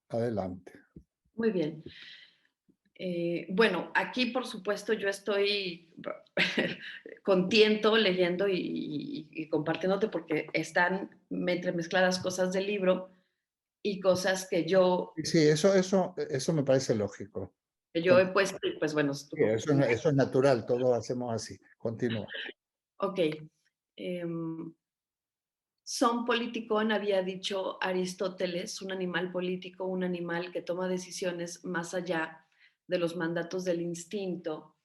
Adelante. Muy bien. Bueno, aquí por supuesto yo estoy con tiento leyendo y compartiéndote porque están entremezcladas cosas del libro y cosas Sí, eso me parece lógico. que yo Con- he puesto y pues bueno, sí, eso es natural, todos hacemos así. Continúa. ok. em, Son politicón, había dicho Aristóteles, un animal político, un animal que toma decisiones más allá de los mandatos del instinto,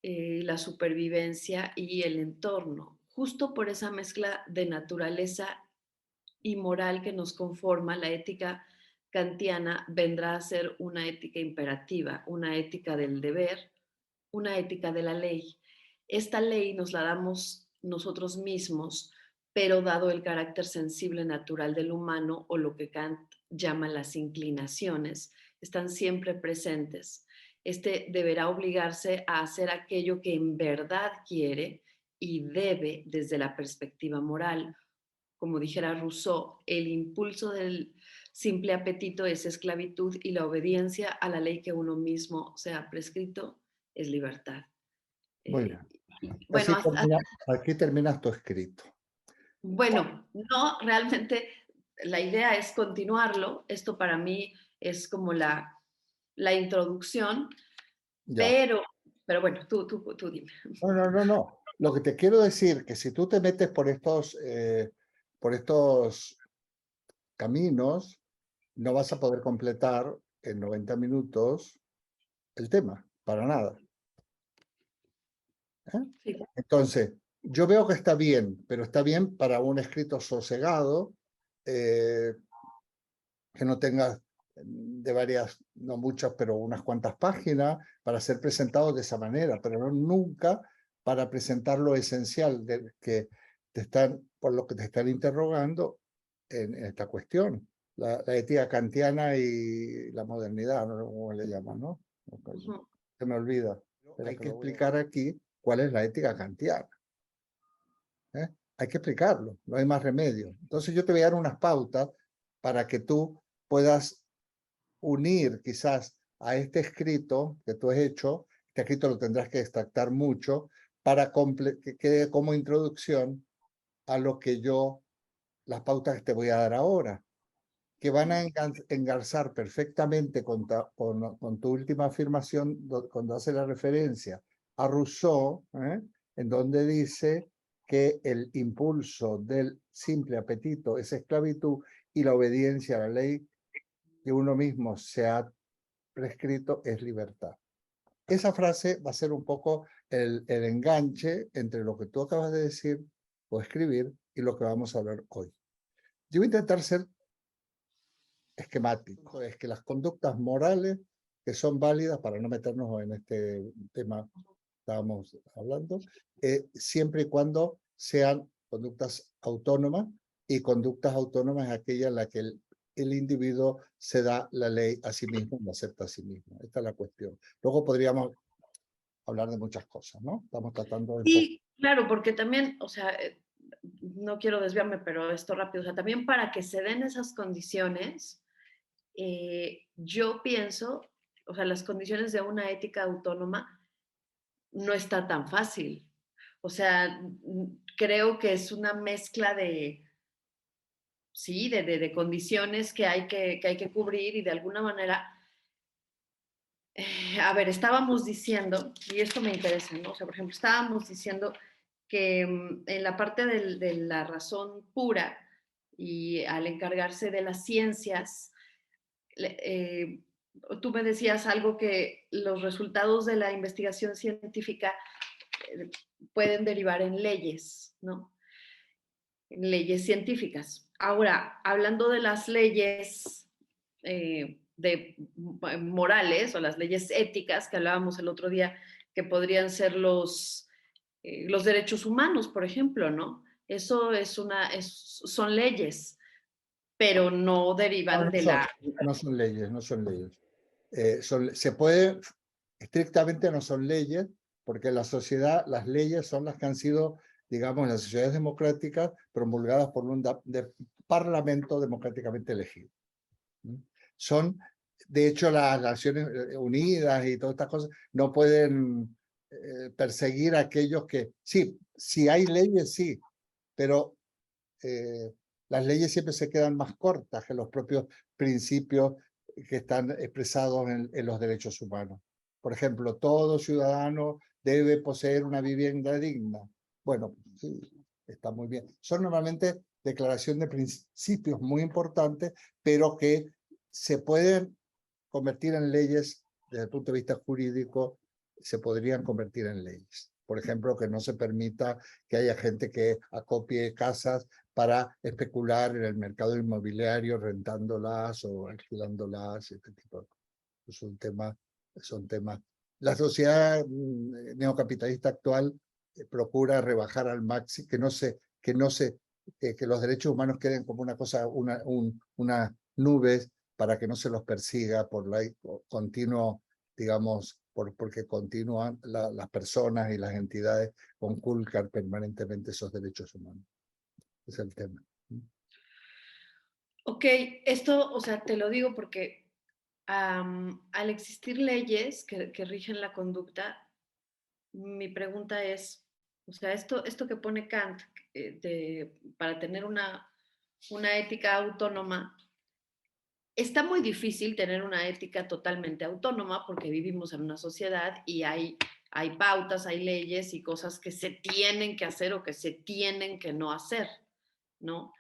la supervivencia y el entorno. Justo por esa mezcla de naturaleza y moral que nos conforma, la ética kantiana vendrá a ser una ética imperativa, una ética del deber, una ética de la ley. Esta ley nos la damos nosotros mismos, pero dado el carácter sensible natural del humano o lo que Kant llama las inclinaciones, están siempre presentes. Este deberá obligarse a hacer aquello que en verdad quiere y debe desde la perspectiva moral. Como dijera Rousseau, el impulso del simple apetito es esclavitud y la obediencia a la ley que uno mismo se ha prescrito es libertad. Muy bien. Eh, bueno, Aquí terminas tu escrito. bueno, no, realmente la idea es continuarlo. Esto para mí es como la introducción, Ya. pero, pero bueno, tú dime. No, no, no, no. Lo que te quiero decir que si tú te metes por estos caminos, no vas a poder completar en 90 minutos el tema, para nada. ¿Eh? Sí. Entonces, yo veo que está bien, pero está bien para un escrito sosegado, eh, que no tenga de varias, no muchas, pero unas cuantas páginas, para ser presentado de esa manera, pero no nunca para presentar lo esencial de que te están, por lo que te están interrogando en esta cuestión. La ética kantiana y la modernidad, no sé cómo le llaman, ¿no? Ujú. Se me olvida. Pero hay que explicar aquí cuál es la ética kantiana. ¿Eh? Hay que explicarlo, no hay más remedio. Entonces yo te voy a dar unas pautas para que tú puedas unir quizás a este escrito que tú has hecho. Este escrito lo tendrás que extractar mucho para que quede como introducción a lo que las pautas que te voy a dar ahora, que van a engarzar perfectamente con tu última afirmación cuando hace la referencia a Rousseau, en donde dice que el impulso del simple apetito es esclavitud y la obediencia a la ley que uno mismo se ha prescrito es libertad. Esa frase va a ser un poco el enganche entre lo que tú acabas de decir o escribir y lo que vamos a hablar hoy. Yo voy a intentar ser esquemático, es que las conductas morales que son válidas, para no meternos en este tema que estábamos hablando, siempre y cuando sean conductas autónomas, y conductas autónomas es aquella en la que el individuo se da la ley a sí mismo y la acepta a sí mismo. Esta es la cuestión. Luego podríamos hablar de muchas cosas, ¿no? Estamos tratando de enfocar. Sí, claro, porque también, o sea, no quiero desviarme, pero esto rápido, o sea, también para que se den esas condiciones, yo pienso, o sea, las condiciones de una ética autónoma no está tan fácil. O sea, creo que es una mezcla de, sí, de condiciones que hay que cubrir y de alguna manera, a ver, estábamos diciendo, y esto me interesa, ¿no? O sea, por ejemplo, estábamos diciendo que en la parte de la razón pura y al encargarse de las ciencias, eh, tú me decías algo que los resultados de la investigación científica eh, pueden derivar en leyes, ¿no? En leyes científicas. Ahora, hablando de las leyes morales o las leyes éticas que hablábamos el otro día, que podrían ser los derechos humanos, por ejemplo, ¿no? Eso son leyes, pero no No, derivan de la... no son leyes, no son leyes. Se puede, estrictamente no son leyes, porque la sociedad, las leyes son las que han sido, digamos, las sociedades democráticas promulgadas por un parlamento democráticamente elegido. Son, de hecho, las Naciones Unidas y todas estas cosas no pueden perseguir a aquellos que, sí, si hay leyes, sí, pero las leyes siempre se quedan más cortas que los propios principios que están expresados en los derechos humanos. Por ejemplo, todo ciudadano debe poseer una vivienda digna. Bueno, sí, está muy bien. Son normalmente declaraciones de principios muy importantes, pero que se pueden convertir en leyes desde el punto de vista jurídico, se podrían convertir en leyes. Por ejemplo, que no se permita que haya gente que acopie casas para especular en el mercado inmobiliario, rentándolas o alquilándolas, este tipo de cosas. Son temas. La sociedad neocapitalista actual procura rebajar al máximo, que los derechos humanos queden como una cosa, una nubes para que no se los persiga por la continuo, digamos, porque continúan las personas y las entidades conculcan permanentemente esos derechos humanos. Es el tema. Ok, esto, o sea, te lo digo porque al existir leyes que rigen la conducta, mi pregunta es, o sea, esto que pone Kant para tener una ética autónoma, está muy difícil tener una ética totalmente autónoma porque vivimos en una sociedad y hay pautas, hay leyes y cosas que se tienen que hacer o que se tienen que no hacer, ¿no?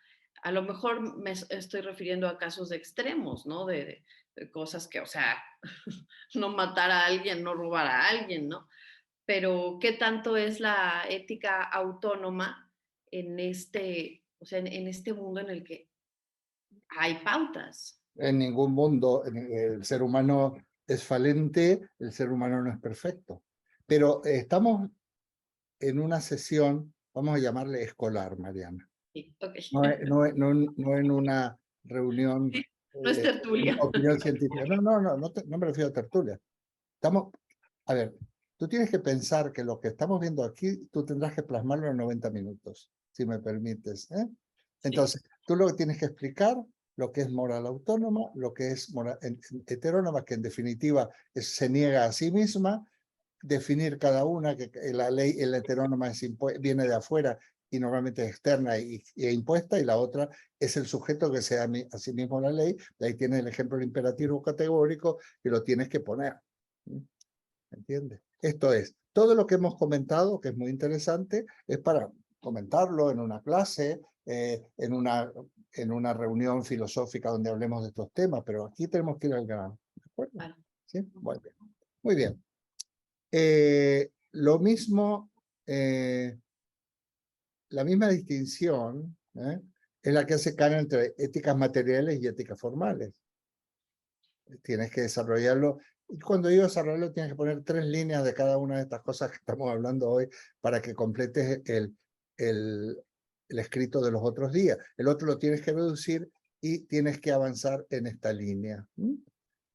A lo mejor me estoy refiriendo a casos de extremos, ¿no? De cosas que, o sea, no matar a alguien, no robar a alguien, ¿no? Pero ¿qué tanto es la ética autónoma en o sea, en este mundo en el que hay pautas? En ningún mundo el ser humano es falente, el ser humano no es perfecto. Pero estamos en una sesión, vamos a llamarle escolar, Mariana. Sí, ok. No en una reunión Sí, no es tertulia. opinión científica. No me refiero a tertulia. A ver, tú tienes que pensar que lo que estamos viendo aquí, tú tendrás que plasmarlo en 90 minutos, si me permites. Entonces, tú lo que tienes que explicar, lo que es moral autónoma, lo que es moral heterónoma, que en definitiva se niega a sí misma, definir cada una, que la ley, el heterónoma viene de afuera y normalmente es externa e impuesta, y la otra es el sujeto que sea a sí mismo la ley. De ahí tienes el ejemplo del imperativo categórico, que lo tienes que poner. ¿Entiendes? Esto es, todo lo que hemos comentado, que es muy interesante, es para comentarlo en una clase, en una reunión filosófica donde hablemos de estos temas, pero aquí tenemos que ir al grano. ¿De acuerdo? Claro. ¿Sí? Muy bien. Muy bien. Lo mismo, la misma distinción es la que hace Kant entre éticas materiales y éticas formales. Tienes que desarrollarlo. Y cuando digo desarrollarlo, tienes que poner 3 líneas de cada una de estas cosas que estamos hablando hoy para que completes el escrito de los otros días. El otro lo tienes que reducir y tienes que avanzar en esta línea.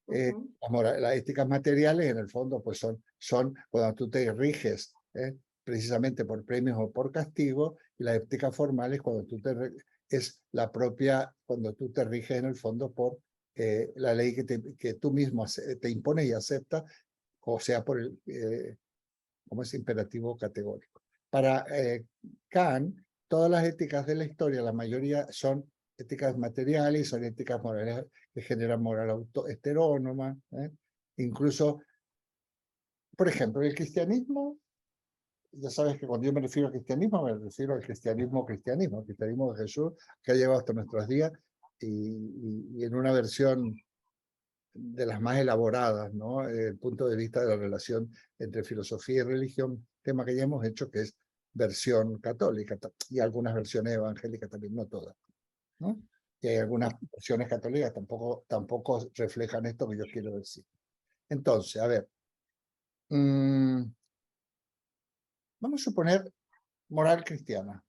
Las éticas materiales, en el fondo, pues son cuando tú te riges precisamente por premios o por castigos, y las éticas formales cuando es la propia, cuando tú te riges en el fondo por la ley que tú mismo te impones y aceptas, o sea, por como es imperativo categórico. Para Kant, todas las éticas de la historia, la mayoría son éticas materiales, son éticas morales que generan moral heterónoma. Incluso, por ejemplo, el cristianismo, ya sabes que cuando yo me refiero al cristianismo, me refiero al cristianismo, el cristianismo de Jesús, que ha llegado hasta nuestros días, y en una versión de las más elaboradas, ¿no? Desde el punto de vista de la relación entre filosofía y religión, tema que ya hemos hecho, que es versión católica, y algunas versiones evangélicas también, no todas, ¿no? Y hay algunas versiones católicas tampoco reflejan esto que yo quiero decir. Entonces, a ver, vamos a suponer moral cristiana,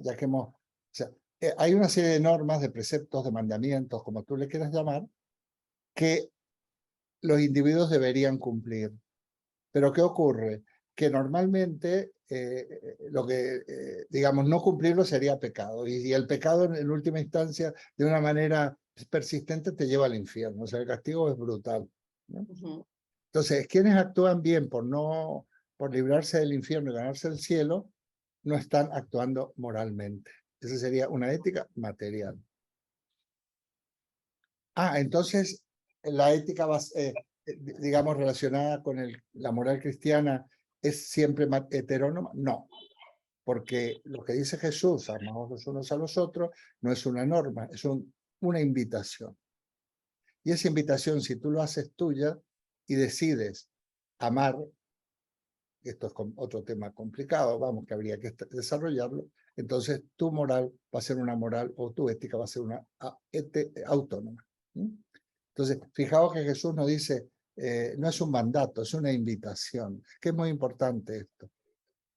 ya que o sea, hay una serie de normas, de preceptos, de mandamientos, como tú le quieras llamar, que los individuos deberían cumplir. Pero ¿qué ocurre? Que normalmente digamos, no cumplirlo sería pecado. Y el pecado, en última instancia, de una manera es persistente te lleva al infierno. O sea, el castigo es brutal, ¿no? Ujú. Entonces, quienes actúan bien por librarse del infierno y ganarse el cielo, no están actuando moralmente. Esa sería una ética material. Entonces, la ética, digamos, relacionada con la moral cristiana, ¿es siempre heterónoma? No, porque lo que dice Jesús, amamos los unos a los otros, no es una norma, es una invitación. Y esa invitación, si tú lo haces tuya y decides amar, esto es otro tema complicado, vamos, que habría que desarrollarlo, entonces tu moral va a ser una moral o tu ética va a ser una autónoma. Entonces, fijaos que Jesús nos dice, no es un mandato, es una invitación, que es muy importante esto,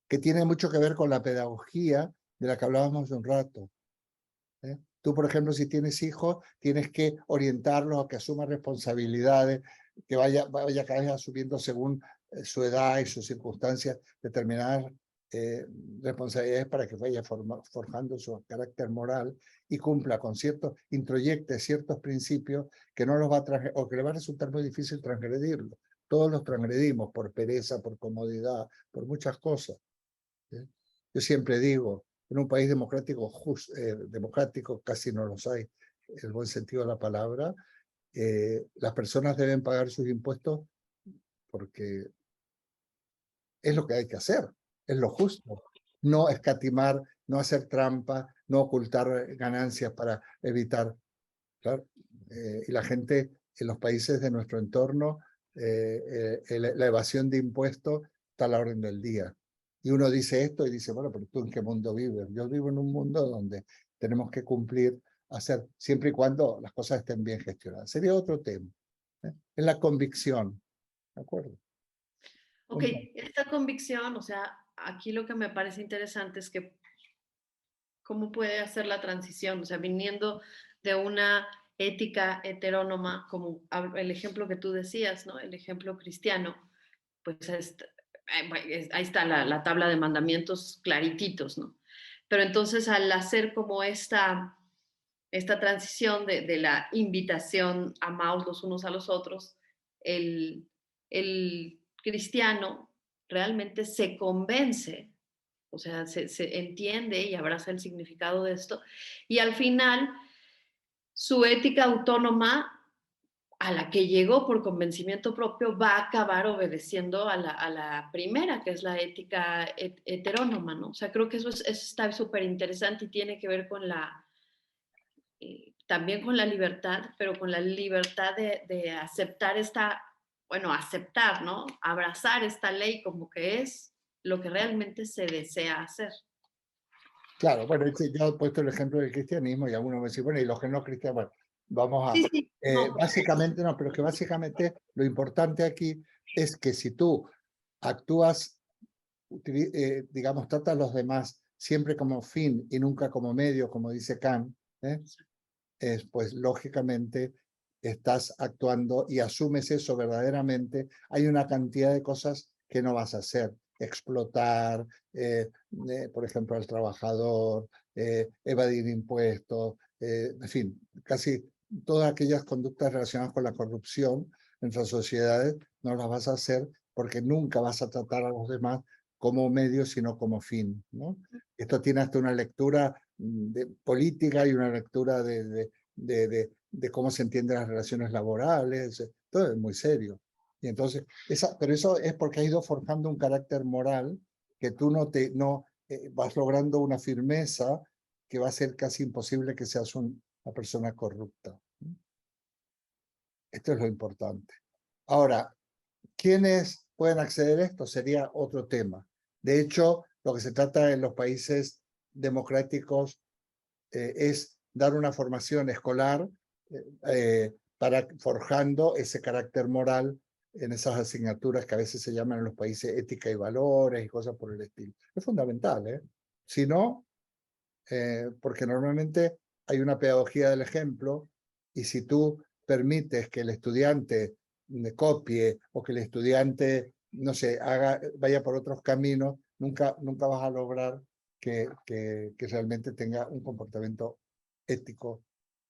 que tiene mucho que ver con la pedagogía de la que hablábamos de un rato. Tú, por ejemplo, si tienes hijos, tienes que orientarlos a que asuman responsabilidades, que vaya cada vez asumiendo según su edad y sus circunstancias determinadas responsabilidades para que vaya forjando su carácter moral y cumpla con introyecte ciertos principios que no los va a o que le va a resultar muy difícil transgredirlo. Todos los transgredimos por pereza, por comodidad, por muchas cosas. Yo siempre digo, en un país democrático, democrático casi no los hay, en el buen sentido de la palabra, las personas deben pagar sus impuestos porque es lo que hay que hacer, es lo justo. No escatimar, no hacer trampa, no ocultar ganancias para evitar. Claro, y la gente en los países de nuestro entorno, la evasión de impuestos está a la orden del día. Y uno dice esto y dice, bueno, pero ¿tú en qué mundo vives? Yo vivo en un mundo donde tenemos que cumplir, hacer, siempre y cuando las cosas estén bien gestionadas. Sería otro tema. Es la convicción, ¿de acuerdo? Ok, esta convicción, o sea, aquí lo que me parece interesante es que cómo puede hacer la transición, o sea, viniendo de una ética heterónoma, como el ejemplo que tú decías, ¿no? El ejemplo cristiano, pues ahí está la tabla de mandamientos clarititos, ¿no? Pero entonces al hacer como esta transición de la invitación, amaos los unos a los otros, el cristiano realmente se convence, o sea, se entiende y abraza el significado de esto, y al final su ética autónoma a la que llegó por convencimiento propio va a acabar obedeciendo a la primera, que es la ética heterónoma, ¿no? O sea, creo que eso está súper interesante y tiene que ver con también con la libertad, pero con la libertad de aceptar aceptar, ¿no? Abrazar esta ley como que es lo que realmente se desea hacer. Claro, bueno, yo he puesto el ejemplo del cristianismo y algunos me dicen, bueno, y los que no cristianos, bueno, vamos a... Sí, no, básicamente, no, pero que básicamente lo importante aquí es que si tú actúas, digamos, tratas a los demás siempre como fin y nunca como medio, como dice Kant, pues lógicamente estás actuando y asumes eso verdaderamente. Hay una cantidad de cosas que no vas a hacer. Explotar, por ejemplo, al trabajador, evadir impuestos, en fin, casi todas aquellas conductas relacionadas con la corrupción en nuestras sociedades no las vas a hacer porque nunca vas a tratar a los demás como medio, sino como fin, ¿no? Esto tiene hasta una lectura de política y una lectura de cómo se entienden las relaciones laborales, todo es muy serio. Y entonces, pero eso es porque has ido forjando un carácter moral que tú no vas logrando una firmeza que va a ser casi imposible que seas una persona corrupta. Esto es lo importante. Ahora, ¿quiénes pueden acceder a esto? Sería otro tema. De hecho, lo que se trata en los países democráticos es dar una formación escolar para forjando ese carácter moral en esas asignaturas que a veces se llaman en los países ética y valores y cosas por el estilo. Es fundamental, ¿eh? Si no, porque normalmente hay una pedagogía del ejemplo y si tú permites que el estudiante copie o que el estudiante, no sé, vaya por otros caminos, nunca vas a lograr que realmente tenga un comportamiento ético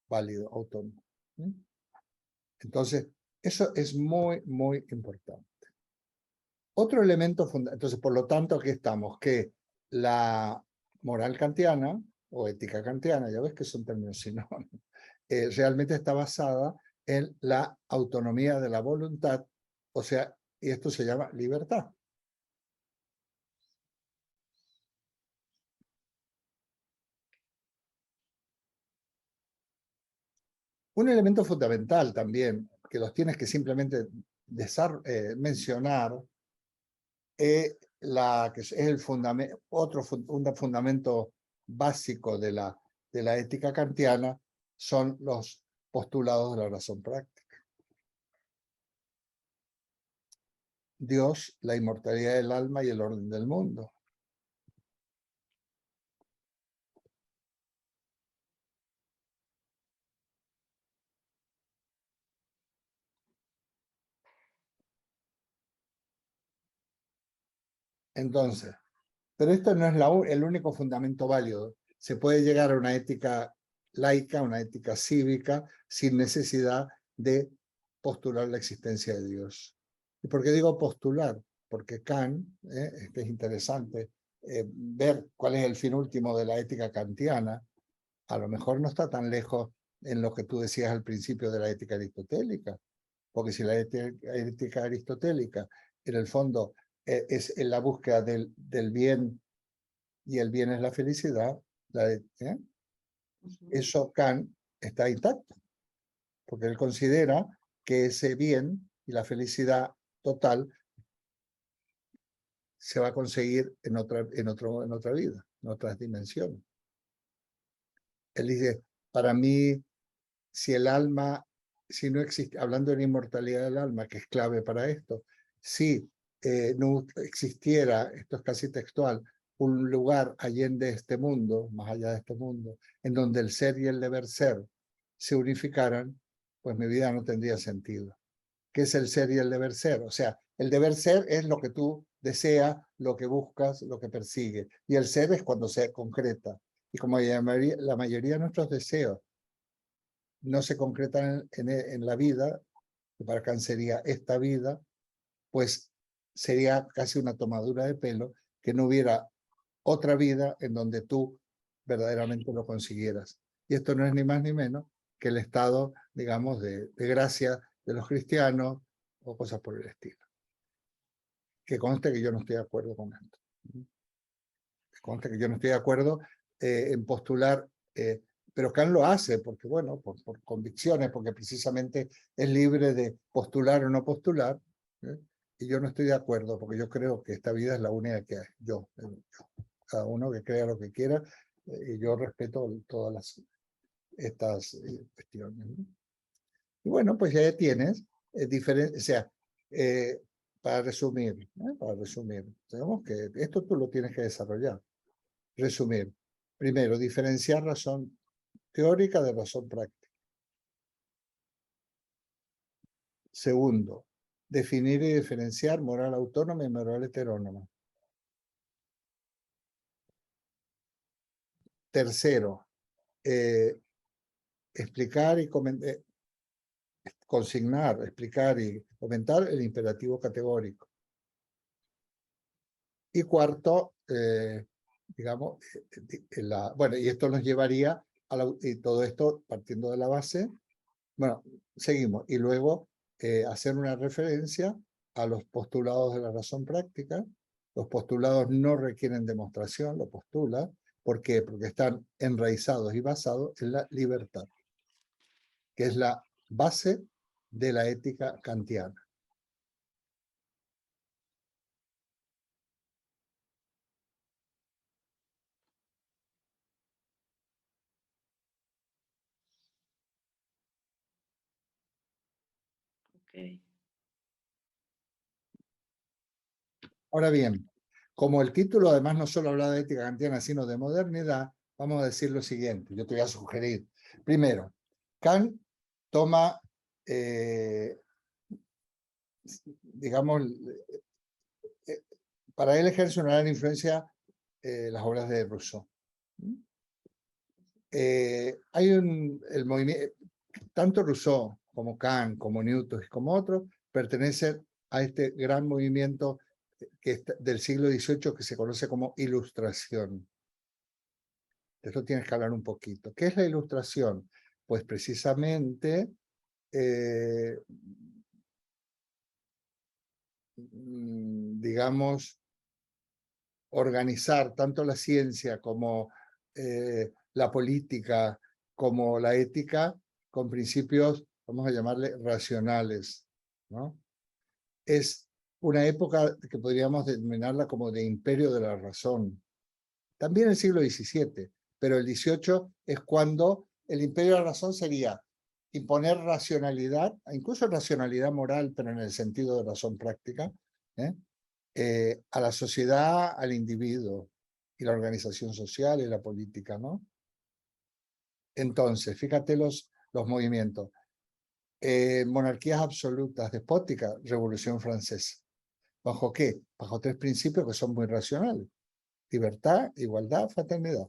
válido, autónomo. Entonces, eso es muy, muy importante. Otro elemento fundamental, entonces, por lo tanto, aquí estamos, que la moral kantiana, o ética kantiana, ya ves que son términos sinónimos, realmente está basada en la autonomía de la voluntad, o sea, y esto se llama libertad. Un elemento fundamental también, que los tienes que simplemente mencionar, que es el un fundamento básico de la ética kantiana, son los postulados de la razón práctica. Dios, la inmortalidad del alma y el orden del mundo. Entonces, pero esto no es el único fundamento válido. Se puede llegar a una ética laica, una ética cívica, sin necesidad de postular la existencia de Dios. ¿Y por qué digo postular? Porque Kant, que es interesante ver cuál es el fin último de la ética kantiana, a lo mejor no está tan lejos en lo que tú decías al principio de la ética aristotélica, porque si la ética aristotélica en el fondo es en la búsqueda del bien, y el bien es la felicidad, eso Kant está intacto, porque él considera que ese bien y la felicidad total se va a conseguir en otra vida, en otras dimensiones. Él dice, para mí, si el alma, si no existe, hablando de la inmortalidad del alma, que es clave para esto, si no existiera, esto es casi textual, un lugar allende este mundo, más allá de este mundo, en donde el ser y el deber ser se unificaran, pues mi vida no tendría sentido. ¿Qué es el ser y el deber ser? O sea, el deber ser es lo que tú deseas, lo que buscas, lo que persigues. Y el ser es cuando se concreta. Y como la mayoría de nuestros deseos no se concretan en la vida, que para Kant sería esta vida, pues sería casi una tomadura de pelo que no hubiera otra vida en donde tú verdaderamente lo consiguieras. Y esto no es ni más ni menos que el estado, digamos, de gracia de los cristianos o cosas por el estilo. Que conste que yo no estoy de acuerdo con esto. Que conste que yo no estoy de acuerdo en postular, pero Kant lo hace porque, bueno, por convicciones, porque precisamente es libre de postular o no postular, y yo no estoy de acuerdo porque yo creo que esta vida es la única que hay. Yo. Cada uno que crea lo que quiera, y yo respeto todas estas cuestiones, ¿no? Y bueno, pues ya tienes diferentes, o sea, para resumir, tenemos que, esto tú lo tienes que desarrollar. Resumir, primero, diferenciar razón teórica de razón práctica. Segundo, definir y diferenciar moral autónoma y moral heterónoma. Tercero, explicar y consignar, explicar y comentar el imperativo categórico. Y cuarto, digamos, bueno, y esto nos llevaría y todo esto partiendo de la base. Bueno, seguimos. Y luego hacer una referencia a los postulados de la razón práctica. Los postulados no requieren demostración, lo postula. ¿Por qué? Porque están enraizados y basados en la libertad, que es la base de la ética kantiana. Okay. Ahora bien, como el título además no solo habla de ética kantiana, sino de modernidad, vamos a decir lo siguiente. Yo te voy a sugerir. Primero, Kant toma, digamos, para él ejerce una gran influencia las obras de Rousseau. hay el movimiento, tanto Rousseau como Kant, como Newton y como otros, pertenecen a este gran movimiento del siglo XVIII que se conoce como Ilustración. De esto tienes que hablar un poquito. ¿Qué es la Ilustración? Pues precisamente digamos, organizar tanto la ciencia como la política, como la ética, con principios, vamos a llamarle racionales, ¿no? Es una época que podríamos denominarla como de imperio de la razón. También el siglo XVII, pero el XVIII es cuando el imperio de la razón sería imponer racionalidad, incluso racionalidad moral, pero en el sentido de razón práctica, a la sociedad, al individuo, y la organización social y la política, ¿no? Entonces, fíjate los movimientos. Monarquías absolutas, despóticas, Revolución Francesa. ¿Bajo qué? Bajo 3 principios que son muy racionales. Libertad, igualdad, fraternidad.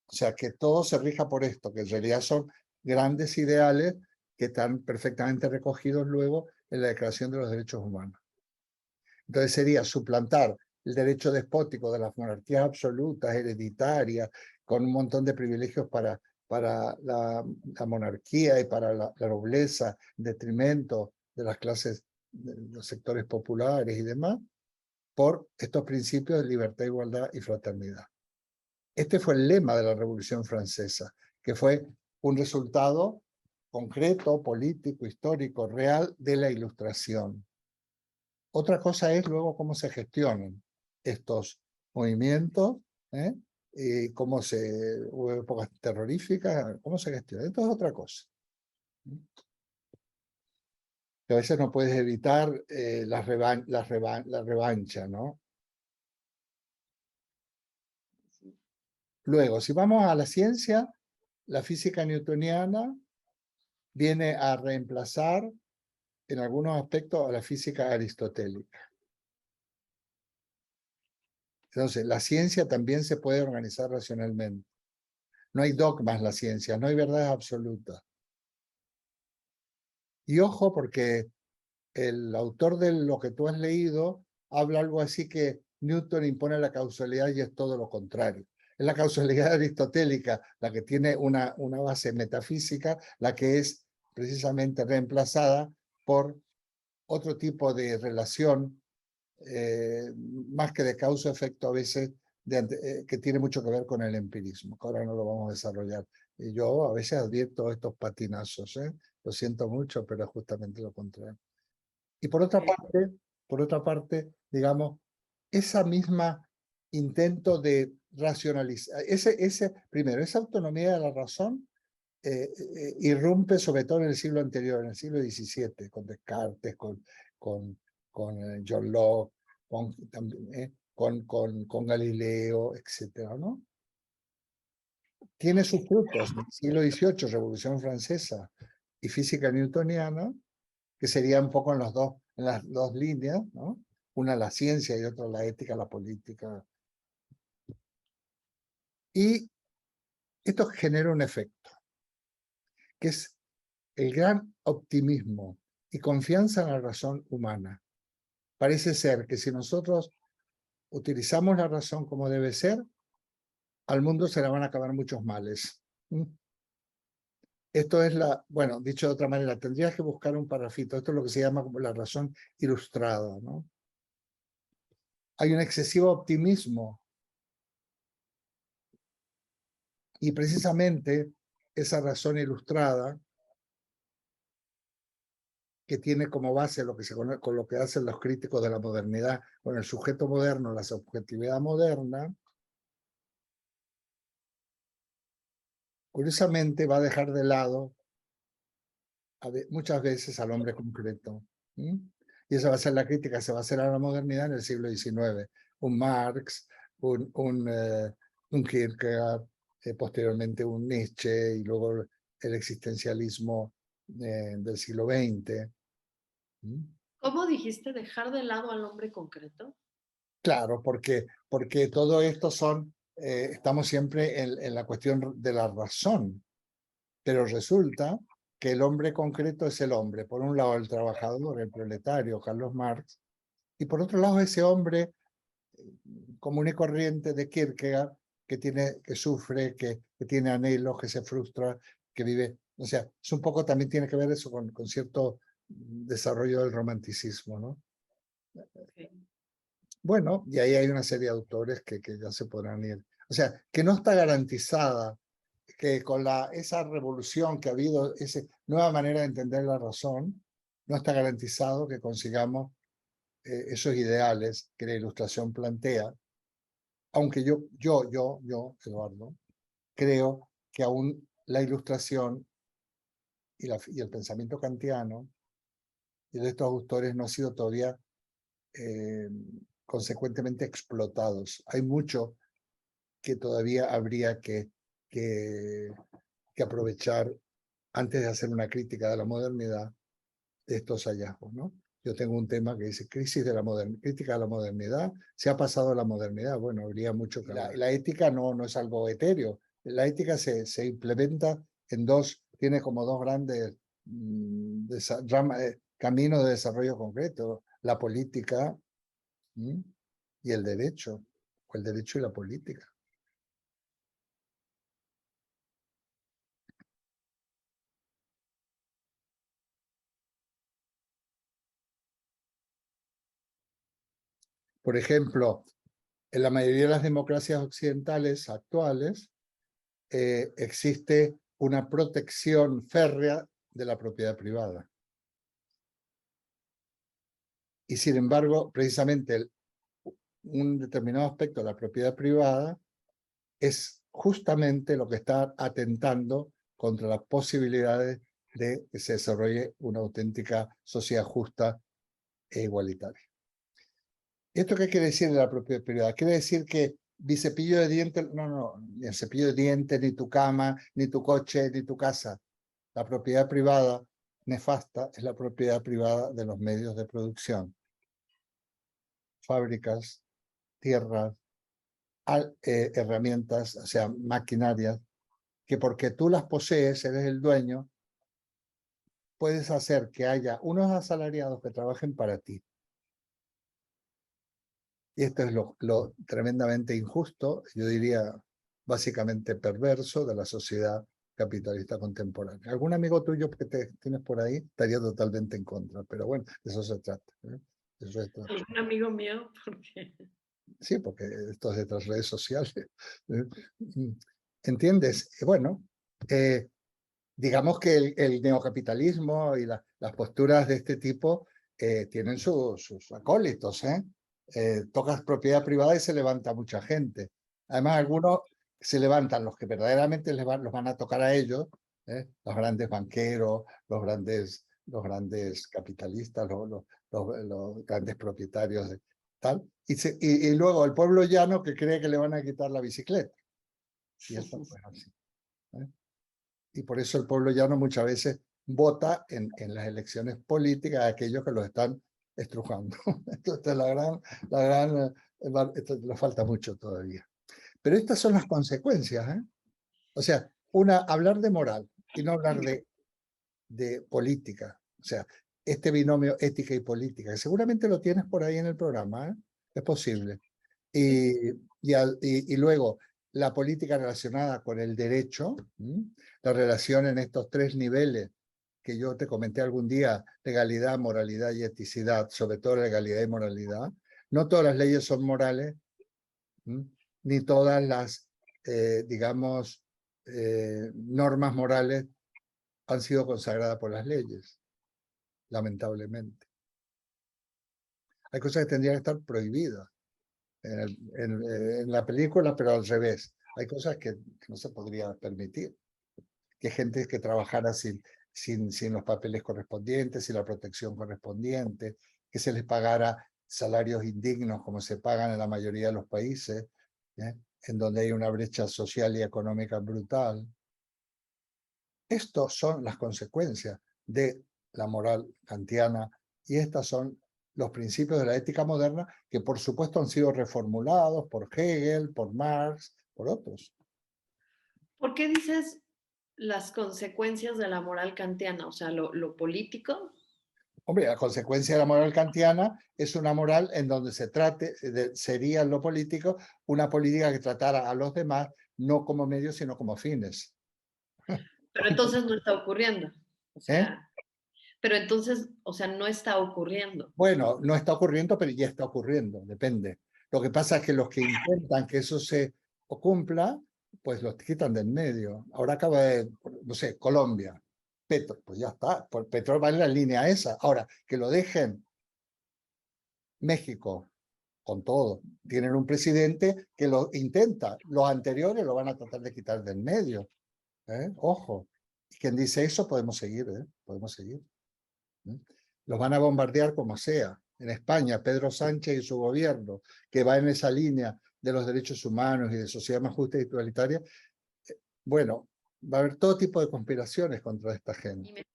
O sea, que todo se rija por esto, que en realidad son grandes ideales que están perfectamente recogidos luego en la Declaración de los Derechos Humanos. Entonces sería suplantar el derecho despótico de las monarquías absolutas, hereditarias, con un montón de privilegios para la monarquía y para la nobleza, en detrimento de las clases, de los sectores populares y demás, por estos principios de libertad, igualdad y fraternidad. Este fue el lema de la Revolución Francesa, que fue un resultado concreto, político, histórico, real de la Ilustración. Otra cosa es luego cómo se gestionan estos movimientos, y cómo hubo épocas terroríficas, cómo se gestiona. Esto es otra cosa. Que a veces no puedes evitar la revancha, ¿no? Luego, si vamos a la ciencia, la física newtoniana viene a reemplazar en algunos aspectos a la física aristotélica. Entonces, la ciencia también se puede organizar racionalmente. No hay dogmas en la ciencia, no hay verdades absolutas. Y ojo, porque el autor de lo que tú has leído habla algo así que Newton impone la causalidad y es todo lo contrario. Es la causalidad aristotélica la que tiene una base metafísica, la que es precisamente reemplazada por otro tipo de relación, más que de causa-efecto a veces, que tiene mucho que ver con el empirismo, que ahora no lo vamos a desarrollar. Y yo a veces advierto estos patinazos, lo siento mucho, pero es justamente lo contrario. Y por otra parte, digamos, esa misma intento de racionalizar, primero, esa autonomía de la razón irrumpe sobre todo en el siglo anterior, en el siglo XVII, con Descartes, con John Locke, con Galileo, etc., ¿no? Tiene sus frutos en el siglo XVIII, Revolución Francesa y física newtoniana, que serían un poco en las dos líneas, ¿no? Una la ciencia y otra la ética, la política. Y esto genera un efecto, que es el gran optimismo y confianza en la razón humana. Parece ser que si nosotros utilizamos la razón como debe ser, al mundo se le van a acabar muchos males. Esto es bueno, dicho de otra manera, tendrías que buscar un parrafito. Esto es lo que se llama como la razón ilustrada, ¿no? Hay un excesivo optimismo y precisamente esa razón ilustrada que tiene como base lo que con lo que hacen los críticos de la modernidad, con el sujeto moderno, la subjetividad moderna, curiosamente va a dejar de lado muchas veces al hombre concreto. Y esa va a ser la crítica, se va a hacer a la modernidad en el siglo XIX. Un Marx, un Kierkegaard, posteriormente un Nietzsche y luego el existencialismo del siglo XX. ¿Cómo dijiste dejar de lado al hombre concreto? Claro, porque todo esto son estamos siempre en la cuestión de la razón, pero resulta que el hombre concreto es el hombre. Por un lado, el trabajador, el proletario, Carlos Marx, y por otro lado, ese hombre común y corriente de Kierkegaard, que sufre, que tiene anhelos, que se frustra, que vive. O sea, es un poco, también tiene que ver eso con cierto desarrollo del romanticismo, ¿no? Okay. Bueno, y ahí hay una serie de autores que ya se podrán ir. O sea, que no está garantizada que con esa revolución que ha habido, esa nueva manera de entender la razón, no está garantizado que consigamos esos ideales que la Ilustración plantea, aunque yo, Eduardo, creo que aún la Ilustración y el pensamiento kantiano y de estos autores no han sido todavía consecuentemente explotados. Hay mucho que todavía habría que aprovechar antes de hacer una crítica de la modernidad de estos hallazgos, ¿no? Yo tengo un tema que dice crítica de la modernidad. ¿Se ha pasado a la modernidad? Bueno, habría mucho que hablar. La ética no es algo etéreo. La ética se implementa en tiene como dos grandes caminos de desarrollo concreto. La política y el derecho, o el derecho y la política. Por ejemplo, en la mayoría de las democracias occidentales actuales existe una protección férrea de la propiedad privada. Y sin embargo, precisamente un determinado aspecto de la propiedad privada es justamente lo que está atentando contra las posibilidades de que se desarrolle una auténtica sociedad justa e igualitaria. ¿Esto qué quiere decir de la propiedad privada? Quiere decir que mi cepillo de dientes, no, ni el cepillo de dientes, ni tu cama, ni tu coche, ni tu casa. La propiedad privada nefasta es la propiedad privada de los medios de producción. Fábricas, tierras, herramientas, o sea, maquinarias, que porque tú las posees, eres el dueño, puedes hacer que haya unos asalariados que trabajen para ti. Y esto es lo tremendamente injusto, yo diría básicamente perverso de la sociedad capitalista contemporánea. ¿Algún amigo tuyo que tienes por ahí estaría totalmente en contra? Pero bueno, de eso se trata. Eso se trata. Un amigo mío, porque... Sí, porque esto es de las redes sociales. ¿Entiendes? Bueno, digamos que el neocapitalismo y las posturas de este tipo tienen sus acólitos, tocas propiedad privada y se levanta mucha gente. Además, algunos se levantan, los que verdaderamente los van a tocar a ellos, los grandes banqueros, los grandes capitalistas, los grandes propietarios, tal. Y luego el pueblo llano que cree que le van a quitar la bicicleta. Y esto pues así. Y por eso el pueblo llano muchas veces vota en las elecciones políticas a aquellos que los están estrujando. Entonces esto le falta mucho todavía. Pero estas son las consecuencias. O sea, hablar de moral y no hablar de política. O sea, este binomio ética y política, que seguramente lo tienes por ahí en el programa, es posible. Y luego la política relacionada con el derecho, la relación en estos tres niveles que yo te comenté algún día, legalidad, moralidad y eticidad, sobre todo legalidad y moralidad. No todas las leyes son morales, ni todas las, digamos, normas morales han sido consagradas por las leyes, lamentablemente. Hay cosas que tendrían que estar prohibidas en la película, pero al revés. Hay cosas que no se podría permitir. Que gente que trabajara sin los papeles correspondientes, sin la protección correspondiente, que se les pagara salarios indignos como se pagan en la mayoría de los países, en donde hay una brecha social y económica brutal. Estas son las consecuencias de la moral kantiana y estas son los principios de la ética moderna que por supuesto han sido reformulados por Hegel, por Marx, por otros. ¿Por qué dices las consecuencias de la moral kantiana? O sea, lo político. Hombre, la consecuencia de la moral kantiana es una moral en donde sería en lo político una política que tratara a los demás no como medios, sino como fines. Pero entonces no está ocurriendo. O ¿Eh? sea, pero entonces, o sea, no está ocurriendo. Bueno, no está ocurriendo, pero ya está ocurriendo, depende. Lo que pasa es que los que intentan que eso se cumpla, pues los quitan del medio. Ahora acaba de, no sé, Colombia, Petro, pues ya está, pues Petro va en la línea esa. Ahora, que lo dejen México, con todo, tienen un presidente que lo intenta, los anteriores lo van a tratar de quitar del medio. Ojo, quien dice eso podemos seguir, podemos seguir. Los van a bombardear como sea. En España, Pedro Sánchez y su gobierno, que va en esa línea de los derechos humanos y de sociedad más justa y igualitaria, bueno, va a haber todo tipo de conspiraciones contra esta gente.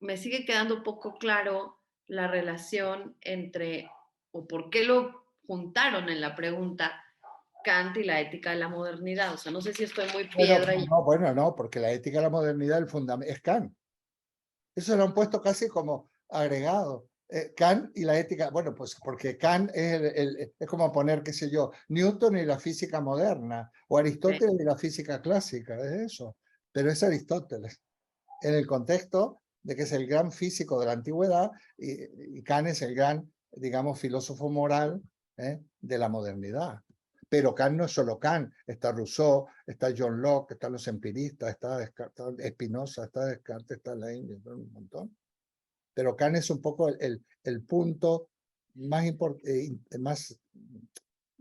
Y me sigue quedando un poco claro la relación entre, o por qué lo juntaron en la pregunta, Kant y la ética de la modernidad. O sea, no sé si estoy muy piedra. Bueno, no, porque la ética de la modernidad el fundamento es Kant. Eso lo han puesto casi como agregado. Kant y la ética, bueno, pues porque Kant es como poner, qué sé yo, Newton y la física moderna, o Aristóteles y la física clásica, es eso. Pero es Aristóteles, en el contexto de que es el gran físico de la antigüedad y Kant es el gran, digamos, filósofo moral de la modernidad. Pero Kant no es solo Kant, está Rousseau, está John Locke, están los empiristas, está Spinoza, está Descartes, está Leibniz, un montón. Pero Kant es un poco el punto más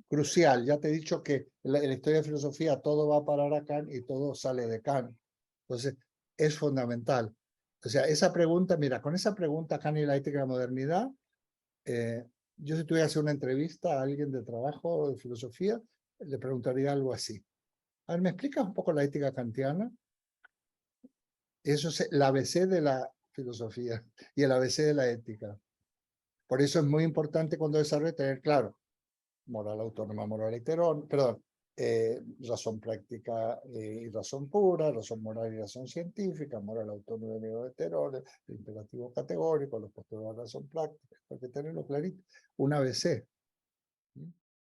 crucial. Ya te he dicho que en la historia de filosofía todo va a parar a Kant y todo sale de Kant. Entonces, es fundamental. O sea, esa pregunta, mira, con esa pregunta, Kant y la ética de la modernidad, yo si tuviera que hacer una entrevista a alguien de trabajo o de filosofía, le preguntaría algo así. A ver, ¿me explicas un poco la ética kantiana? Eso es el ABC de la filosofía y el ABC de la ética. Por eso es muy importante cuando desarrolla tener claro moral autónoma, moral heterónoma, perdón, razón práctica y razón pura, razón moral y razón científica, moral autónoma y moral heterónoma, el imperativo categórico, los postulados de razón práctica, hay que tenerlo clarito. Un ABC.